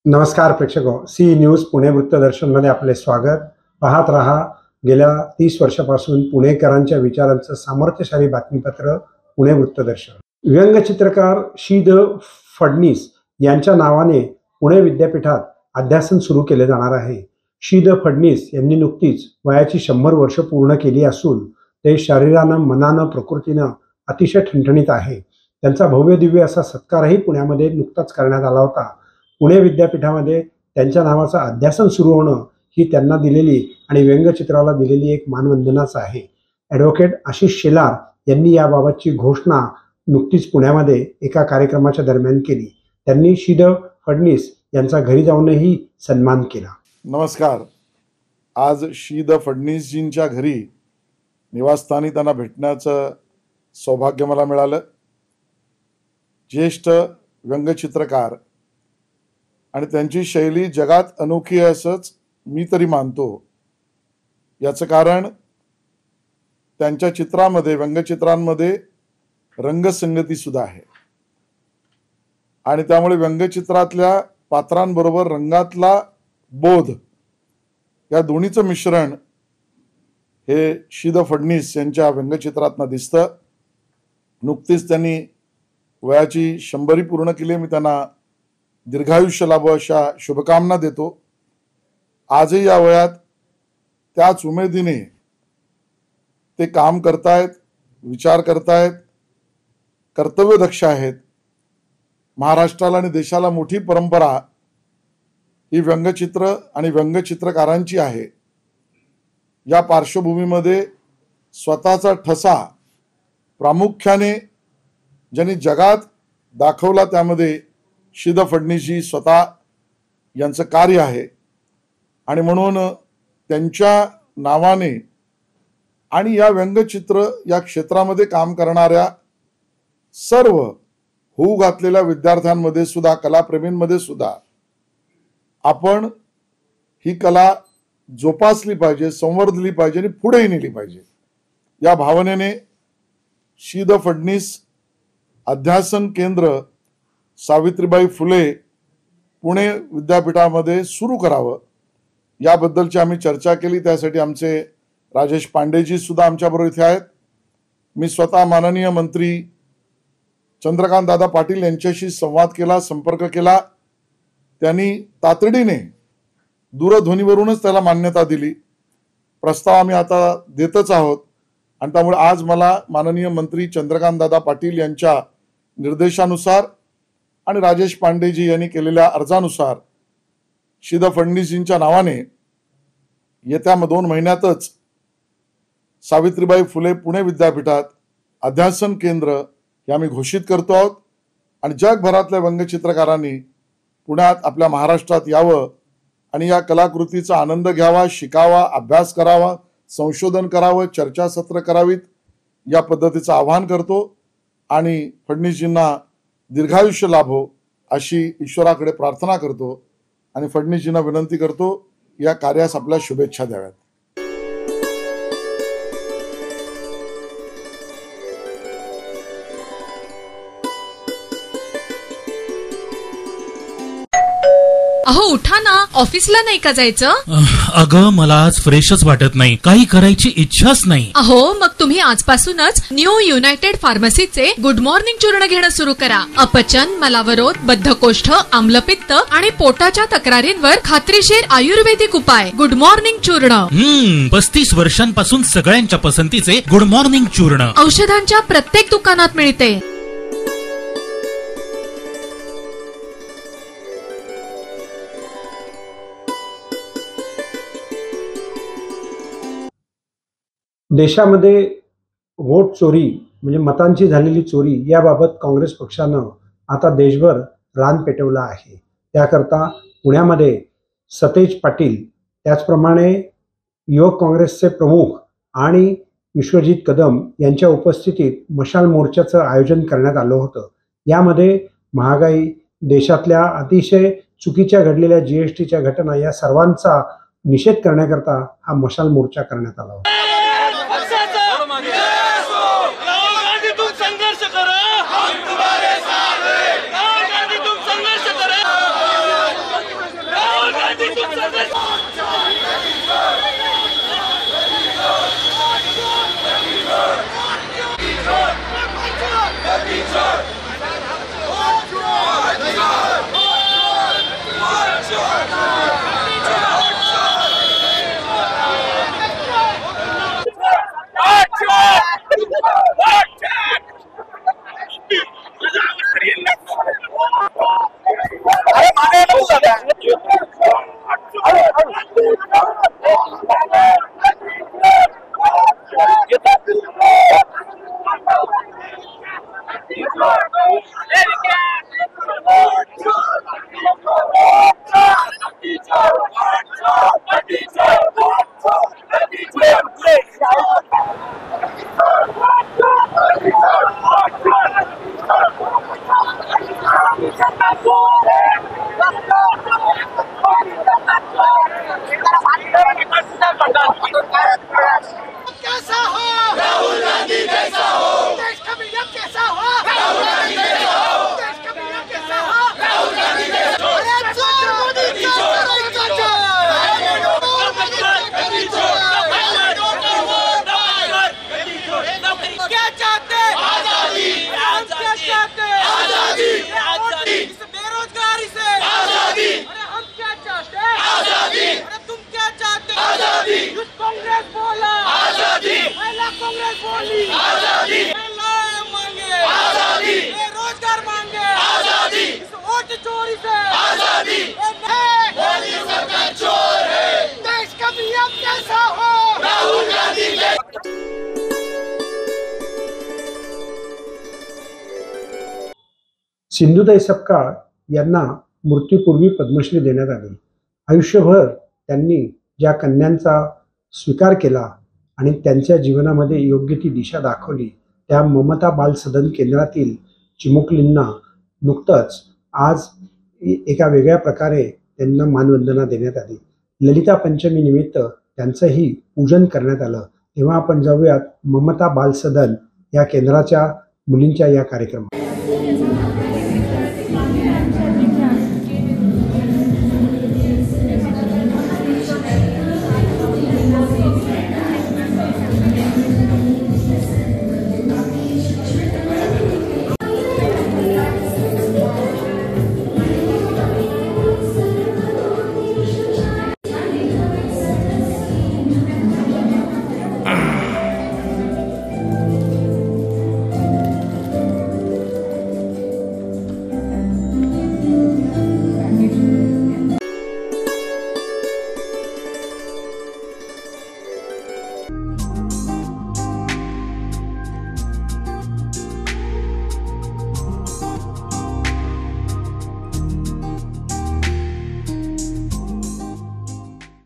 नमस्कार प्रेक्षको, C news Pune वृत्तदर्शनमध्ये आपले स्वागत. पाहत रहा गेल्या 30 वर्षापासून पुणेकरांच्या विचारांचं सामर्थ्यशाली बातमीपत्र पुणे वृत्तदर्शन. व्यंगचित्रकार शी द फडणीस यांच्या नावाने पुणे विद्यापीठात अध्यासन सुरू केले जाणार आहे. शी द फडणीस यांनी नुकतीच वयाची 100 वर्ष पूर्ण केली असून ते शरीरानं, मनानं, प्रकृतीनं अतिशय ठणठणीत आहे. त्यांचा भव्य दिव्य असा सत्कारही पुण्यामध्ये नुकताच करण्यात आला होता. पुणे विद्यापीठामध्ये त्यांच्या नावाचं अध्यासन सुरू होणं ही त्यांना दिलेली आणि व्यंगचित्राला दिलेली एक मानवंदनाच आहे. ॲडव्होकेट आशिष शेलार यांनी याबाबतची घोषणा नुकतीच पुण्यामध्ये एका कार्यक्रमाच्या दरम्यान केली. त्यांनी शी द फडणीस यांचा घरी जाऊनही सन्मान केला. नमस्कार. आज शी द फडणीसजींच्या घरी निवासस्थानी त्यांना भेटण्याचं सौभाग्य मला मिळालं. ज्येष्ठ व्यंगचित्रकार आणि त्यांची शैली जगात अनोखी आहे असंच मी तरी मानतो. याचं कारण त्यांच्या चित्रामध्ये, व्यंगचित्रांमध्ये रंगसंगती सुद्धा आहे आणि त्यामुळे व्यंगचित्रातल्या पात्रांबरोबर रंगातला बोध या दोन्हीचं मिश्रण हे शी द फडणीस यांच्या व्यंगचित्रातनं दिसतं. नुकतीच त्यांनी वयाची 100 पूर्ण केली. मी त्यांना दीर्घायुष्य लाभो अशा शुभकामना देतो. आजही या वयात त्याच उमेदीने ते काम करतायत, विचार करतायत, कर्तव्यदक्ष आहेत. महाराष्ट्राला आणि देशाला मोठी परंपरा ही व्यंगचित्र आणि व्यंगचित्रकारांची आहे. या पार्श्वभूमीमध्ये स्वतःचा ठसा प्रामुख्याने ज्यांनी जगात दाखवला त्यामध्ये शी द फडणीसजी स्वतः यांचं कार्य आहे आणि म्हणून त्यांच्या नावाने आणि या व्यंगचित्र या क्षेत्रामध्ये काम करणाऱ्या सर्व होऊ घातलेल्या विद्यार्थ्यांमध्ये सुद्धा, कलाप्रेमींमध्ये सुद्धा आपण ही कला जोपासली पाहिजे, संवर्धली पाहिजे आणि पुढेही नेली पाहिजे. या भावनेने शी द फडणीस अध्यासन केंद्र सावित्रीबाई फुले पुणे विद्यापीठामध्ये सुरू करावं याबद्दलची आम्ही चर्चा केली. त्यासाठी आमचे राजेश पांडेजी सुद्धा आमच्याबरोबर इथे आहेत. मी स्वतः माननीय मंत्री चंद्रकांत दादा पाटील यांच्याशी संवाद केला, संपर्क केला. त्यांनी तातडीने दूरध्वनीवरूनच त्याला मान्यता दिली. प्रस्ताव आम्ही आता देतच आहोत आणि त्यामुळे आज मला माननीय मंत्री चंद्रकांत दादा पाटील यांच्या निर्देशानुसार आणि राजेश पांडेजी यांनी केलेल्या अर्जानुसार शी द फडणीसजींच्या नावाने येत्या 2 महिन्यातच सावित्रीबाई फुले पुणे विद्यापीठात अध्यासन केंद्र हे आम्ही घोषित करतो आहोत आणि जगभरातल्या व्यंगचित्रकारांनी पुण्यात, आपल्या महाराष्ट्रात यावं आणि या कलाकृतीचा आनंद घ्यावा, शिकावा, अभ्यास करावा, संशोधन करावं, चर्चासत्र करावीत या पद्धतीचं आवाहन करतो आणि फडणीसजींना दीर्घायुष्य लाभो अशी ईश्वराकडे प्रार्थना करतो आणि फडणीसजींना विनंती करतो या कार्यास आपल्या शुभेच्छा द्याव्यात. अहो उठा ना, ऑफिसला नाही का जायचं? अगं मला आज फ्रेशच वाटत नाही, काही करायची इच्छाच नाही. अहो मग तुम्ही आजपासूनच न्यू युनायटेड फार्मसीचे गुड मॉर्निंग चूर्ण घेणं सुरू करा. अपचन, मलावरोध, बद्धकोष्ठ, आम्लपित्त आणि पोटाच्या तक्रारींवर खात्रीशीर आयुर्वेदिक उपाय. गुड मॉर्निंग चूर्ण. 35 वर्षांपासून सगळ्यांच्या पसंतीचे गुड मॉर्निंग चूर्ण औषधांच्या प्रत्येक दुकानात मिळते. देशामध्ये वोट चोरी म्हणजे मतांची झालेली चोरी याबाबत काँग्रेस पक्षानं आता देशभर रान पेटवलं आहे. त्याकरता पुण्यामध्ये सतेज पाटील, त्याचप्रमाणे युवक काँग्रेसचे प्रमुख आणि विश्वजित कदम यांच्या उपस्थितीत मशाल मोर्चाचं आयोजन करण्यात आलं होतं. यामध्ये महागाई, देशातल्या अतिशय चुकीच्या घडलेल्या GSTच्या घटना या सर्वांचा निषेध करण्याकरता हा मशाल मोर्चा करण्यात आला होता. कैसा हो राहुल गांधी कैसा हो देश का पीएम कैसा हो राहुल गांधी कैसा हो देश का पीएम कैसा हो राहुल गांधी कैसा हो अरे चोर मोदी चोर क्या चाहते आजादी हम क्या चाहते आजादी इस बेरोजगारी से आजादी अरे हम क्या चाहते आजादी अरे तुम क्या चाहते आजादी कांग्रेस बोला आजादी पहला कांग्रेस बोली आजादी मांगे आजादी रोजगार मांगे आजादी इस वोट चोरी से आजादी मोदी सरकार चोर है देश का पीएम कैसा हो राहुल गांधी सिंधुताई सपकाळ यांना मृत्यूपूर्वी पद्मश्री देण्यात आली. आयुष्यभर त्यांनी ज्या कन्यांचा स्वीकार केला आणि त्यांच्या जीवनामध्ये योग्य ती दिशा दाखवली त्या ममता बाल सदन केंद्रातील चिमुकलींना नुकतंच आज एका वेगळ्या प्रकारे त्यांना मानवंदना देण्यात आली. ललिता पंचमी निमित्त त्यांचंही पूजन करण्यात आलं. तेव्हा आपण जाऊयात ममता बाल सदन या केंद्राच्या मुलींच्या या कार्यक्रमात.